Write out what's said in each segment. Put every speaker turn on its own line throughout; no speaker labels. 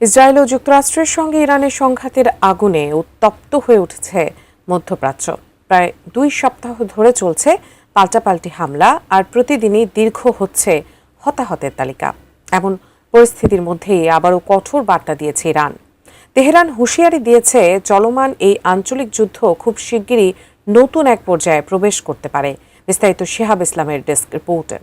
Israel ও যুক্তরাষ্ট্রের সঙ্গে ইরানের সংঘাতের আগুনে উত্তপ্ত হয়ে উঠেছে মধ্যপ্রাচ্য। প্রায় 2 সপ্তাহ ধরে চলছে পাল্টাপাল্টি হামলা, আর প্রতিদিনই দীর্ঘ হচ্ছে হতাহতের তালিকা। এমন পরিস্থিতির মধ্যেই আবারও কঠোর বার্তা দিয়েছে ইরান। তেহরান হুঁশিয়ারি দিয়েছে চলমান এই আঞ্চলিক যুদ্ধ খুব শিগগিরই নতুন এক পর্যায়ে প্রবেশ করতে পারে। বিস্তারিত শিহাব ইসলামের ডেস্ক রিপোর্টে।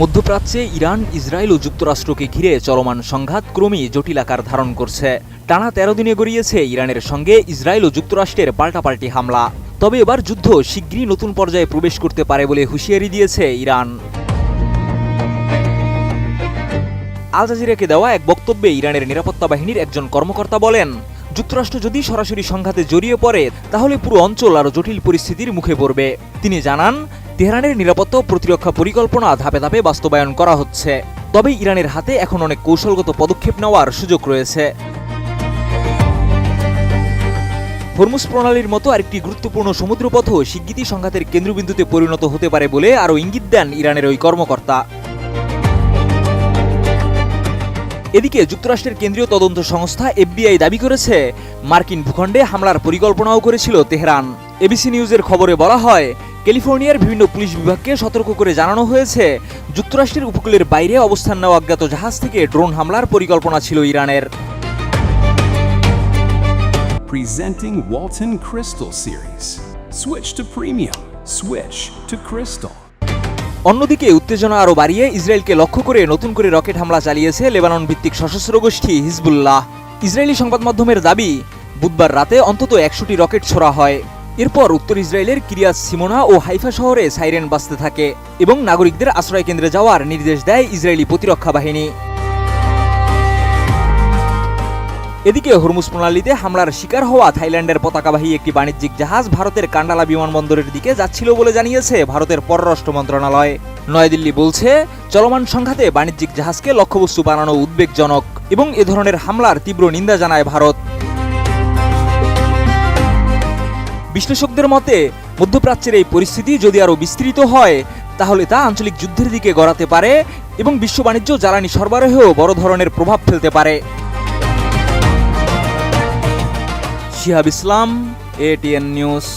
মধ্যপ্রাচ্যে ইরান, ইসরায়েল ও যুক্তরাষ্ট্রকে ঘিরে চলমান সংঘাত ক্রমেই জটিল আকার ধারণ করছে। টানা 13 দিনে গড়িয়েছে ইরানের সঙ্গে ইসরায়েল ও যুক্তরাষ্ট্রের পাল্টাপাল্টি হামলা। তবে এবার যুদ্ধ শিগগিরই নতুন পর্যায়ে প্রবেশ করতে পারে বলে হুঁশিয়ারি দিয়েছে ইরান। আল জাজিরাকে দেওয়া এক বক্তব্যে ইরানের নিরাপত্তা বাহিনীর একজন কর্মকর্তা বলেন, যুক্তরাষ্ট্র যদি সরাসরি সংঘাতে জড়িয়ে পড়ে তাহলে পুরো অঞ্চল আরও জটিল পরিস্থিতির মুখে পড়বে। তিনি জানান, তেহরানের নিরাপত্তা ও প্রতিরক্ষা পরিকল্পনা ধাপে ধাপে বাস্তবায়ন করা হচ্ছে। তবে ইরানের হাতে এখন অনেক কৌশলগত পদক্ষেপ নেওয়ার সুযোগ রয়েছে। হরমুজ প্রণালীর মতো আরেকটি গুরুত্বপূর্ণ সমুদ্রপথও শিগগিরই সংঘাতের কেন্দ্রবিন্দুতে পরিণত হতে পারে বলে আরও ইঙ্গিত দেন ইরানের ওই কর্মকর্তা। এদিকে যুক্তরাষ্ট্রের কেন্দ্রীয় তদন্ত সংস্থা FBI দাবি করেছে, মার্কিন ভূখণ্ডে হামলার পরিকল্পনাও করেছিল তেহরান। ABC নিউজের খবরে বলা হয়, ক্যালিফোর্নিয়ার বিভিন্ন পুলিশ বিভাগকে সতর্ক করে জানানো হয়েছে, যুক্তরাষ্ট্রের উপকূলের বাইরে অবস্থান নেওয়া অজ্ঞাত জাহাজ থেকে ড্রোন হামলার পরিকল্পনা ছিল ইরানের।
Presenting Walton Crystal Series. Switch to premium. Switch to Crystal.
অন্যদিকে উত্তেজনা আরও বাড়িয়ে ইসরায়েলকে লক্ষ্য করে নতুন করে রকেট হামলা চালিয়েছে লেবানন ভিত্তিক সশস্ত্র গোষ্ঠী হিজবুল্লাহ। ইসরায়েলি সংবাদ মাধ্যমের দাবি, বুধবার রাতে অন্তত 100টি রকেট ছোড়া হয়। এরপর উত্তর ইসরায়েলের কিরিয়াত সিমোনা ও হাইফা শহরে সাইরেন বাজতে থাকে এবং নাগরিকদের আশ্রয় কেন্দ্রে যাওয়ার নির্দেশ দেয় ইসরায়েলি প্রতিরক্ষা বাহিনী। এদিকে হরমুজ প্রণালীতে হামলার শিকার হওয়া থাইল্যান্ডের পতাকাবাহী একটি বাণিজ্যিক জাহাজ ভারতের কান্ডালা বিমানবন্দরের দিকে যাচ্ছিল বলে জানিয়েছে ভারতের পররাষ্ট্র মন্ত্রণালয়। নয়াদিল্লি বলছে, চলমান সংঘাতে বাণিজ্যিক জাহাজকে লক্ষ্যবস্তু বানানো উদ্বেগজনক এবং এ ধরনের হামলার তীব্র নিন্দা জানায় ভারত। বিশ্লেষকদের মতে, মধ্যপ্রাচ্যের এই পরিস্থিতি যদি আরও বিস্তৃত হয় তাহলে তা আঞ্চলিক যুদ্ধের দিকে গড়াতে পারে এবং বিশ্ব বাণিজ্য জ্বালানি সরবরাহেও বড় ধরনের প্রভাব ফেলতে পারে। শিহাব ইসলাম, ATN নিউজ।